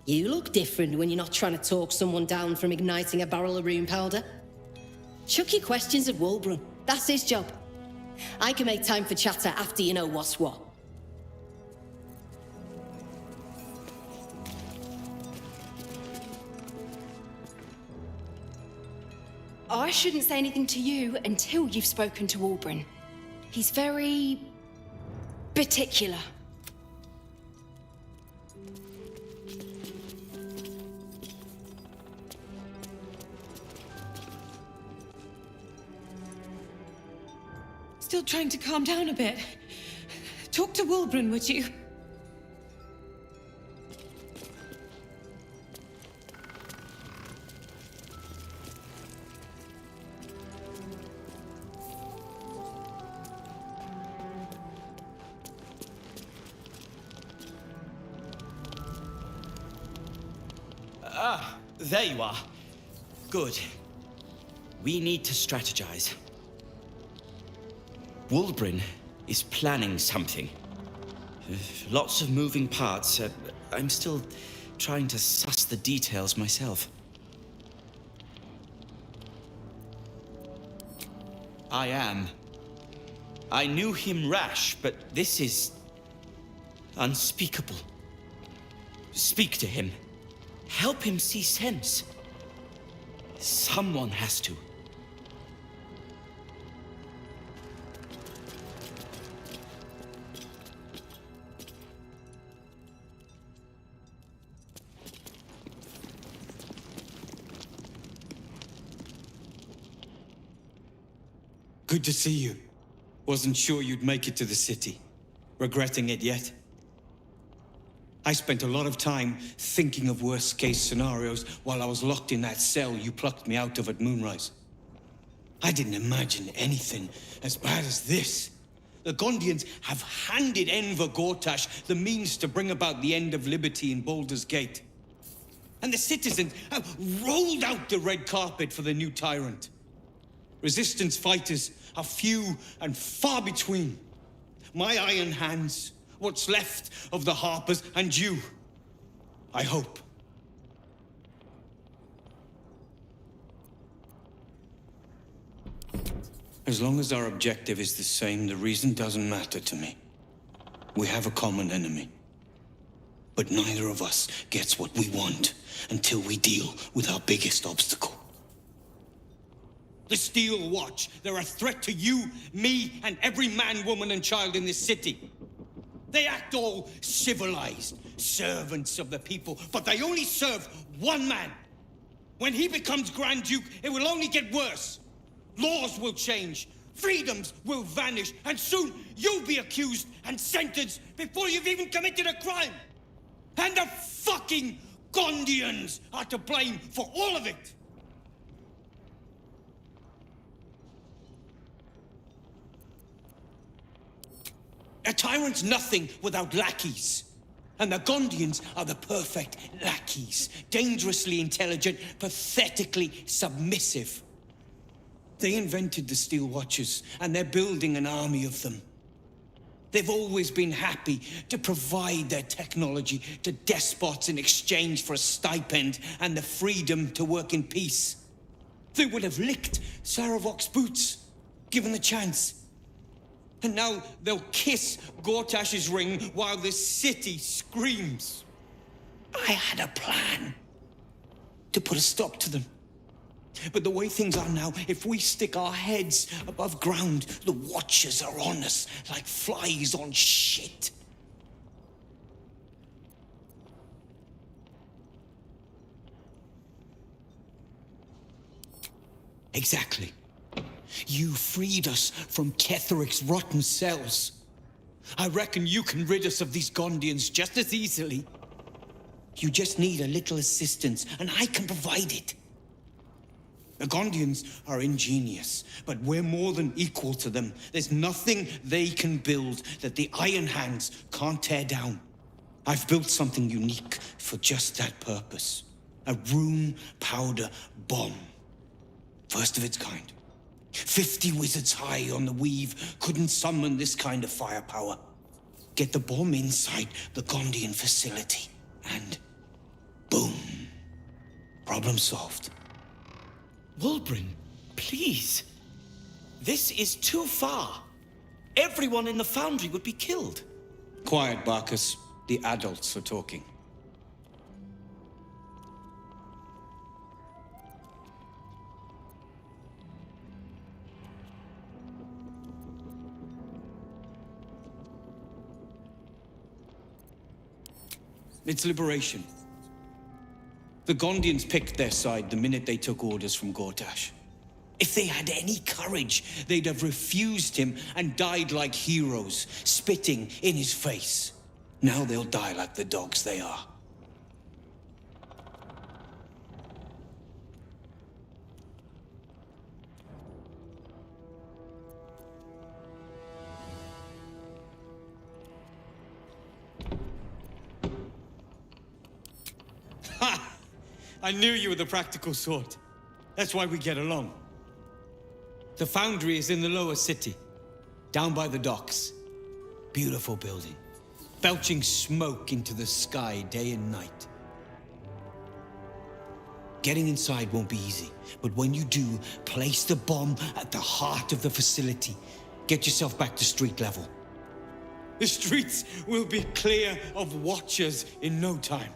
You look different when you're not trying to talk someone down from igniting a barrel of rune powder. Chuck your questions at Wulbrun. That's his job. I can make time for chatter after you know what's what. I shouldn't say anything to you until you've spoken to Wulbrun. He's very... particular. Still trying to calm down a bit. Talk to Wulbrun, would you? Ah, there you are. Good. We need to strategize. Wulbrun is planning something. Lots of moving parts. I'm still trying to suss the details myself. I am. I knew him rash, but this is unspeakable. Speak to him. Help him see sense. Someone has to. Good to see you. Wasn't sure you'd make it to the city. Regretting it yet? I spent a lot of time thinking of worst-case scenarios while I was locked in that cell you plucked me out of at Moonrise. I didn't imagine anything as bad as this. The Gondians have handed Enver Gortash the means to bring about the end of liberty in Baldur's Gate. And the citizens have rolled out the red carpet for the new tyrant. Resistance fighters are few and far between. My iron hands, what's left of the Harpers, and you, I hope. As long as our objective is the same, the reason doesn't matter to me. We have a common enemy. But neither of us gets what we want until we deal with our biggest obstacle. The Steel Watch. They're a threat to you, me, and every man, woman, and child in this city. They act all civilized, servants of the people, but they only serve one man. When he becomes Grand Duke, it will only get worse. Laws will change, freedoms will vanish, and soon you'll be accused and sentenced before you've even committed a crime. And the fucking Gondians are to blame for all of it. A tyrant's nothing without lackeys. And the Gondians are the perfect lackeys. Dangerously intelligent, pathetically submissive. They invented the Steel Watchers, and they're building an army of them. They've always been happy to provide their technology to despots in exchange for a stipend and the freedom to work in peace. They would have licked Saravok's boots, given the chance. And now they'll kiss Gortash's ring while the city screams. I had a plan to put a stop to them. But the way things are now, if we stick our heads above ground, the Watchers are on us like flies on shit. Exactly. You freed us from Ketheric's rotten cells. I reckon you can rid us of these Gondians just as easily. You just need a little assistance, and I can provide it. The Gondians are ingenious, but we're more than equal to them. There's nothing they can build that the Iron Hands can't tear down. I've built something unique for just that purpose. A rune powder bomb. First of its kind. 50 wizards high on the weave couldn't summon this kind of firepower. Get the bomb inside the Gondian facility, and Boom. Problem solved. Wulbren, please. This is too far. Everyone in the foundry would be killed. Quiet, Barkus. The adults are talking. It's liberation. The Gondians picked their side the minute they took orders from Gortash. If they had any courage, they'd have refused him and died like heroes, spitting in his face. Now they'll die like the dogs they are. Ha! I knew you were the practical sort. That's why we get along. The foundry is in the lower city, down by the docks. Beautiful building, belching smoke into the sky day and night. Getting inside won't be easy, but when you do, place the bomb at the heart of the facility. Get yourself back to street level. The streets will be clear of watchers in no time.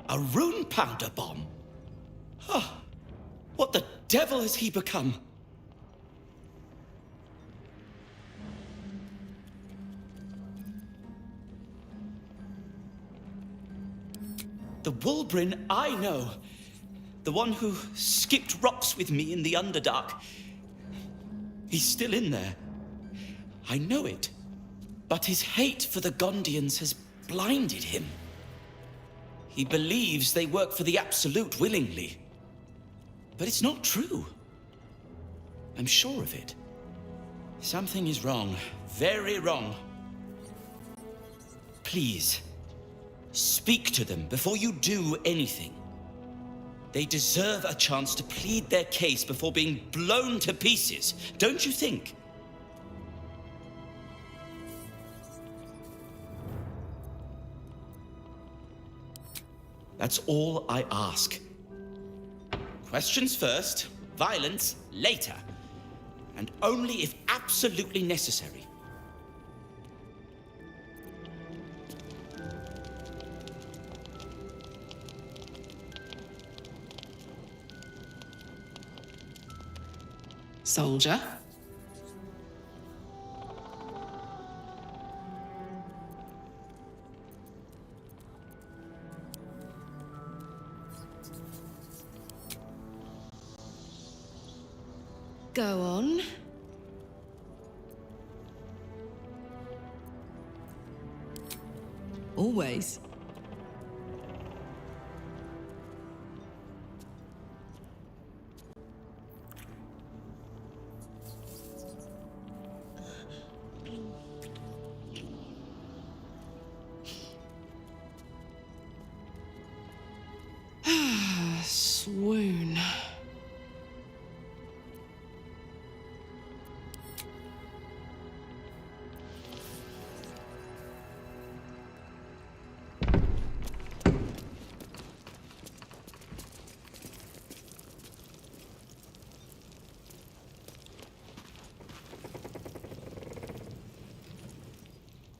A rune powder bomb? Oh, what the devil has he become? The Wulbren I know. The one who skipped rocks with me in the Underdark. He's still in there. I know it. But his hate for the Gondians has blinded him. He believes they work for the Absolute willingly. But it's not true. I'm sure of it. Something is wrong. Very wrong. Please, speak to them before you do anything. They deserve a chance to plead their case before being blown to pieces, don't you think? That's all I ask. Questions first, violence later, and only if absolutely necessary. Soldier. Go on. Always. Swoon.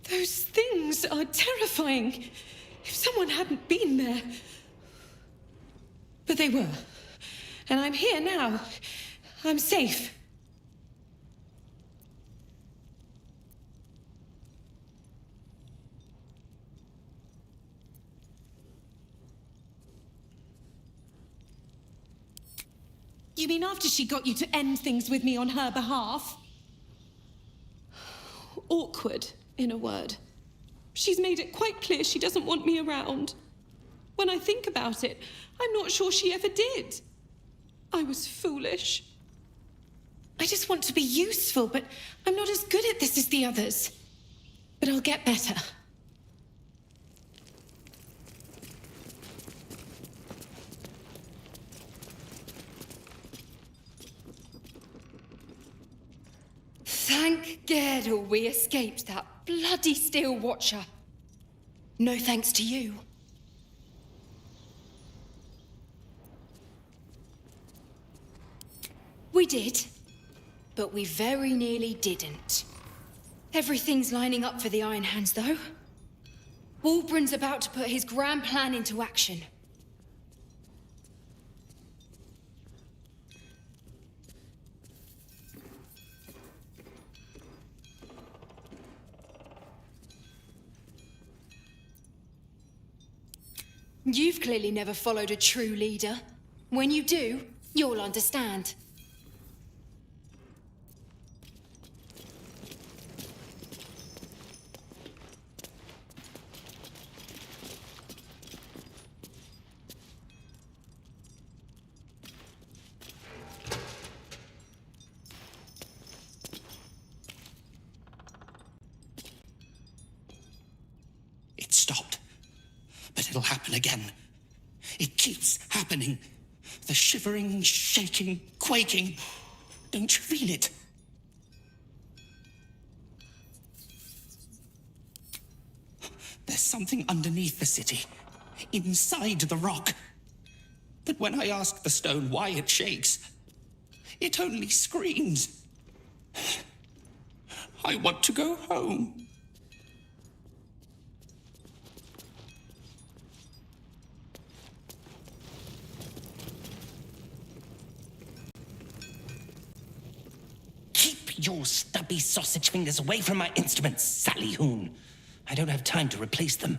Those things are terrifying. If someone hadn't been there. But they were. And I'm here now. I'm safe. You mean after she got you to end things with me on her behalf? Awkward, in a word. She's made it quite clear she doesn't want me around. When I think about it, I'm not sure she ever did. I was foolish. I just want to be useful, but I'm not as good at this as the others. But I'll get better. Thank Gerdle we escaped that bloody Steel Watcher. No thanks to you. We did, but we very nearly didn't. Everything's lining up for the Iron Hands, though. Walbran's about to put his grand plan into action. You've clearly never followed a true leader. When you do, you'll understand. It stopped. But it'll happen again. It keeps happening. The shivering, shaking, quaking. Don't you feel it? There's something underneath the city, inside the rock. But when I ask the stone why it shakes, it only screams. I want to go home. Your stubby sausage fingers away from my instruments, Sally Hoon. I don't have time to replace them.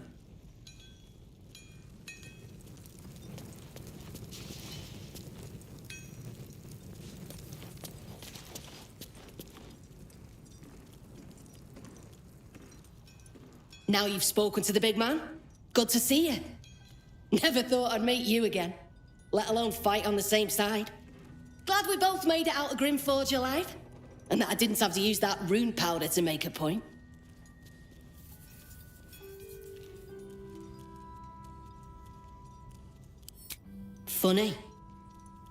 Now you've spoken to the big man. Good to see you. Never thought I'd meet you again, let alone fight on the same side. Glad we both made it out of Grimforge alive. And that I didn't have to use that rune powder to make a point. Funny.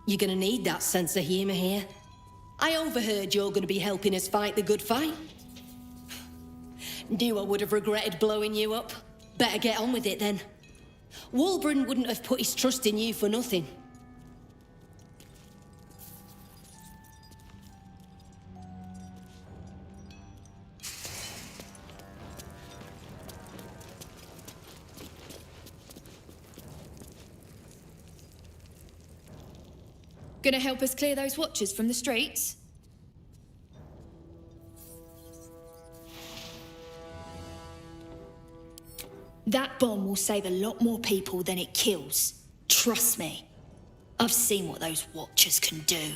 You're gonna need that sense of humour here. I overheard you're gonna be helping us fight the good fight. Knew I would have regretted blowing you up. Better get on with it then. Walbran wouldn't have put his trust in you for nothing. Gonna help us clear those watchers from the streets? That bomb will save a lot more people than it kills. Trust me. I've seen what those watchers can do.